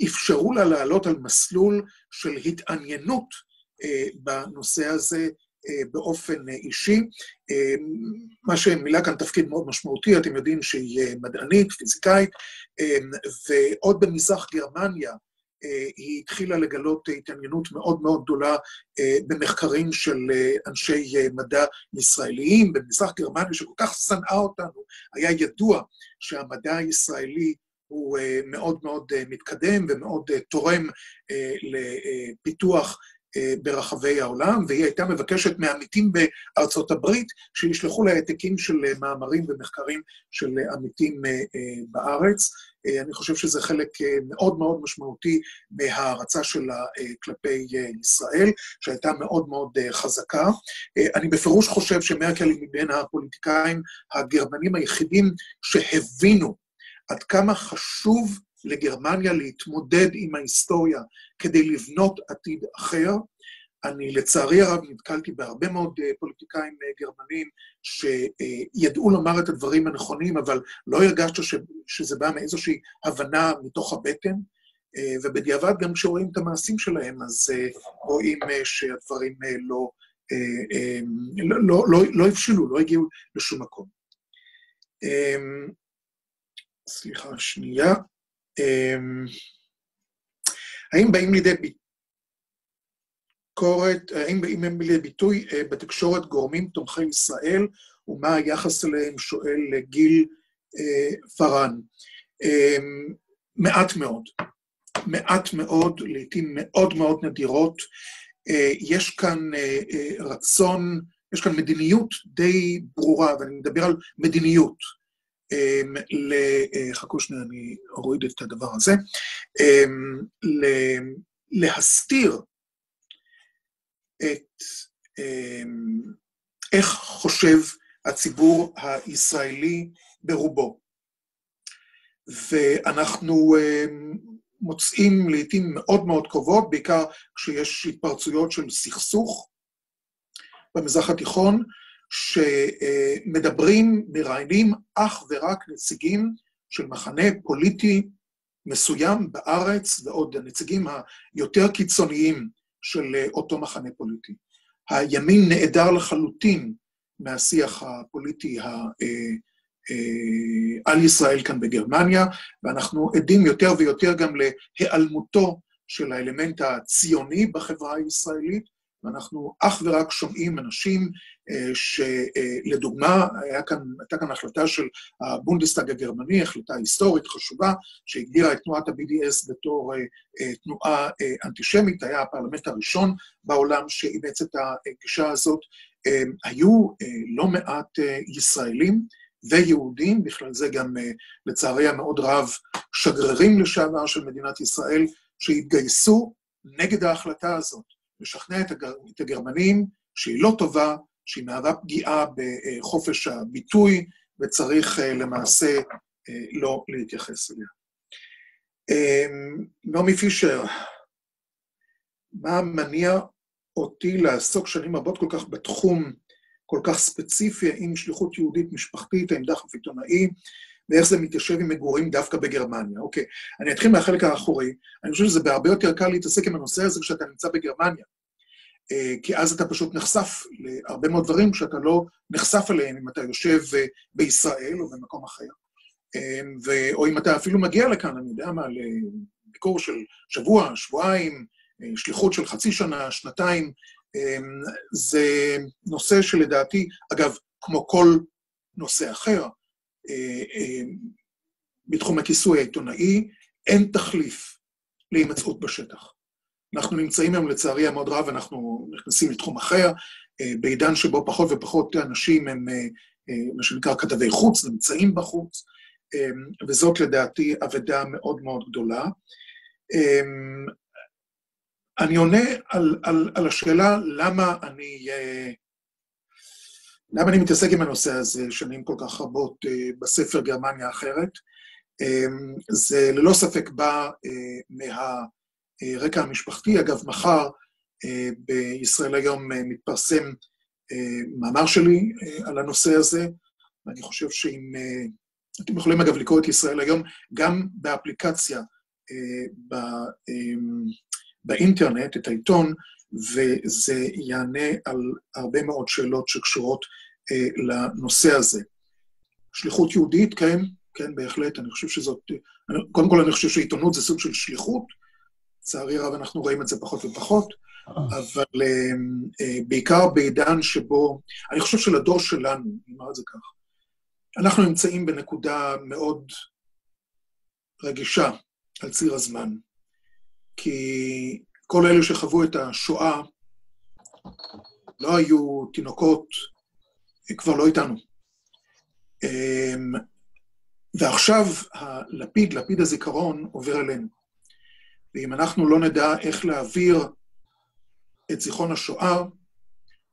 אפשרו לה לעלות על מסלול של התעניינות בנושא הזה באופן אישי, מה שמילא כאן תפקיד מאוד משמעותי, אתם יודעים שהיא מדענית, פיזיקאית, ועוד במזרח גרמניה, היא התחילה לגלות התעניינות מאוד מאוד גדולה במחקרים של אנשי מדע ישראליים. במזרח גרמניה שכל כך שנאה אותנו, היה ידוע שהמדע הישראלי הוא מאוד מאוד מתקדם ומאוד תורם לפיתוח ברחבי העולם, והיא הייתה מבקשת מעמיתים בארצות הברית שישלחו לה העתקים של מאמרים ומחקרים של עמיתים בארץ. אני חושב שזה חלק מאוד מאוד משמעותי מההרצה שלה כלפי ישראל, שהייתה מאוד מאוד חזקה. אני בפירוש חושב שמרקל היא מבין הפוליטיקאים הגרמנים היחידים שהבינו עד כמה חשוב לגרמניה להתמודד עם ההיסטוריה כדי לבנות עתיד אחר. אני לצערי הרב נתקלתי בהרבה מאוד פוליטיקאים גרמנים שידעו לומר את הדברים הנכונים, אבל לא הרגשת שזה בא מאיזושהי הבנה מתוך הבטן, ובדיעבד גם כשרואים את המעשים שלהם, אז רואים שהדברים לא הבשילו, לא הגיעו לשום מקום. סליחה, שנייה. האם באים לידי ביטוי בתקשורת גורמים תומכי ישראל, ומה היחס אליהם, שואל גיל פרן. מעט מאוד, לעתים מאוד מאוד נדירות. יש כאן רצון, יש כאן מדיניות די ברורה, ואני מדבר על מדיניות, חכו שנייה, אני אוריד את הדבר הזה, להסתיר את איך חושב הציבור הישראלי ברובו. ואנחנו מוצאים לעתים מאוד מאוד קרובות, בעיקר כשיש התפרצויות של סכסוך במזרח התיכון, שמדברים, מראיינים אך ורק נציגים של מחנה פוליטי מסוים בארץ, ועוד הנציגים היותר קיצוניים של אותו מחנה פוליטי. הימין נעדר לחלוטין מהשיח הפוליטי על ישראל כאן בגרמניה, ואנחנו עדים יותר ויותר גם להיעלמותו של האלמנט הציוני בחברה הישראלית, ואנחנו אך ורק שומעים אנשים שלדוגמה, הייתה כאן החלטה של הבונדסטאג הגרמני, החלטה היסטורית חשובה, שהגדירה את תנועת ה-BDS בתור תנועה אנטישמית, היה הפרלמנט הראשון בעולם שאימץ את הגישה הזאת. היו לא מעט ישראלים ויהודים, בכלל זה גם לצערי המאוד רב שגרירים לשעבר של מדינת ישראל, שהתגייסו נגד ההחלטה הזאת, לשכנע את הגרמנים שהיא לא טובה, שהיא מהווה פגיעה בחופש הביטוי, וצריך למעשה לא להתייחס אליה. נעמי פישר, מה מניע אותי לעסוק שנים רבות כל כך בתחום כל כך ספציפי, עם שליחות יהודית משפחתית, עם דחף עיתונאי, ואיך זה מתיישב עם מגורים דווקא בגרמניה. אוקיי, אני אתחיל מהחלק האחורי. אני חושב שזה בהרבה יותר קל להתעסק עם הנושא הזה כשאתה נמצא בגרמניה, כי אז אתה פשוט נחשף להרבה מאוד דברים שאתה לא נחשף אליהם אם אתה יושב בישראל או במקום אחר. או אם אתה אפילו מגיע לכאן, אני יודע מה, לביקור של שבוע, שבועיים, שליחות של חצי שנה, שנתיים, זה נושא שלדעתי, אגב, כמו כל נושא אחר, בתחום הכיסוי העיתונאי, אין תחליף להימצאות בשטח. אנחנו נמצאים היום לצערי המאוד רב, אנחנו נכנסים לתחום אחר, בעידן שבו פחות ופחות אנשים הם, מה שנקרא, כתבי חוץ, נמצאים בחוץ, וזאת לדעתי אבדה מאוד מאוד גדולה. אני עונה על השאלה למה אני מתעסק עם הנושא הזה שנים כל כך רבות בספר גרמניה אחרת. זה ללא ספק בא מהרקע המשפחתי. אגב, מחר בישראל היום מתפרסם מאמר שלי על הנושא הזה, ואני חושב שאם אתם יכולים אגב לקרוא את ישראל היום, גם באפליקציה באינטרנט, את העיתון, וזה יענה על הרבה מאוד שאלות שקשורות לנושא הזה. שליחות יהודית, כן, כן, בהחלט, אני חושב שזאת, קודם כל אני חושב שעיתונות זה סוג של שליחות, לצערי רב אנחנו רואים את זה פחות ופחות, אבל בעיקר בעידן שבו, אני חושב שלדור שלנו, אני אומר את זה כך, אנחנו נמצאים בנקודה מאוד רגישה על ציר הזמן, כי כל אלו שחוו את השואה לא היו תינוקות, כבר לא איתנו. ועכשיו לפיד הזיכרון עובר אלינו. ואם אנחנו לא נדע איך להעביר את זיכרון השואה,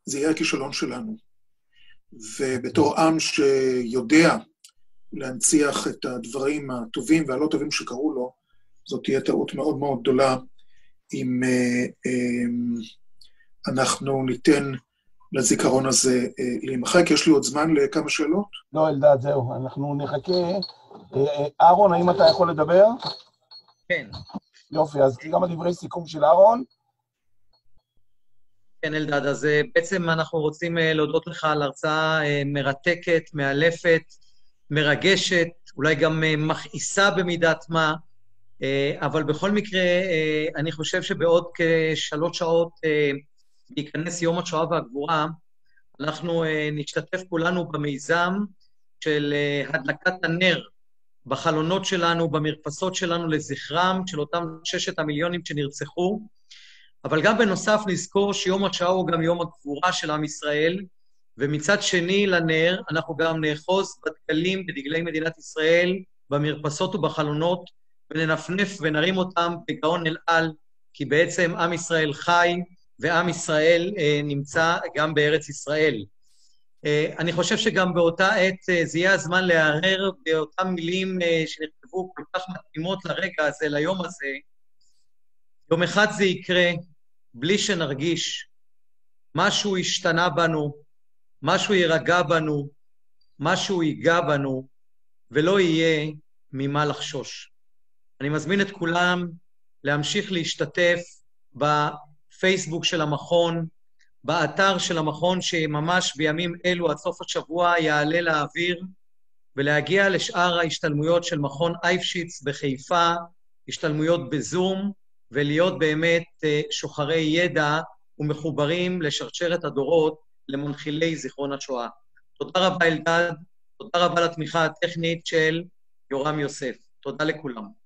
זה יהיה הכישלון שלנו. ובתור עם שיודע להנציח את הדברים הטובים והלא טובים שקרו לו, זאת תהיה טעות מאוד מאוד גדולה אם אנחנו ניתן לזיכרון הזה להימחק. יש לי עוד זמן לכמה שאלות? לא, אלדד, זהו, אנחנו נחכה. אהרון, האם אתה יכול לדבר? כן. יופי, אז גם הדברי סיכום של אהרון. כן, אלדד, אז בעצם אנחנו רוצים להודות לך על הרצאה מרתקת, מאלפת, מרגשת, אולי גם מכעיסה במידת מה, אבל בכל מקרה, אני חושב שבעוד כ3 שעות ייכנס יום השואה והגבורה, אנחנו נשתתף כולנו במיזם של הדלקת הנר בחלונות שלנו, במרפסות שלנו לזכרם של אותם 6 המיליונים שנרצחו, אבל גם בנוסף נזכור שיום השואה הוא גם יום הגבורה של עם ישראל, ומצד שני לנר אנחנו גם נאחוז בדגלים, בדגלי מדינת ישראל, במרפסות ובחלונות, וננפנף ונרים אותם בגאון אל על, כי בעצם עם ישראל חי, ועם ישראל נמצא גם בארץ ישראל. אני חושב שגם באותה עת זה יהיה הזמן להערער באותן מילים שנכתבו כל כך מתאימות לרגע הזה, ליום הזה. יום אחד זה יקרה בלי שנרגיש. משהו השתנה בנו, משהו יירגע בנו, משהו ייגע בנו, ולא יהיה ממה לחשוש. אני מזמין את כולם להמשיך להשתתף בפייסבוק של המכון, באתר של המכון שממש בימים אלו עד סוף השבוע יעלה לאוויר, ולהגיע לשאר ההשתלמויות של מכון אייפשיץ בחיפה, השתלמויות בזום, ולהיות באמת שוחרי ידע ומחוברים לשרשרת הדורות למנחילי זיכרון השואה. תודה רבה אלדד, תודה רבה לתמיכה הטכנית של יורם יוסף. תודה לכולם.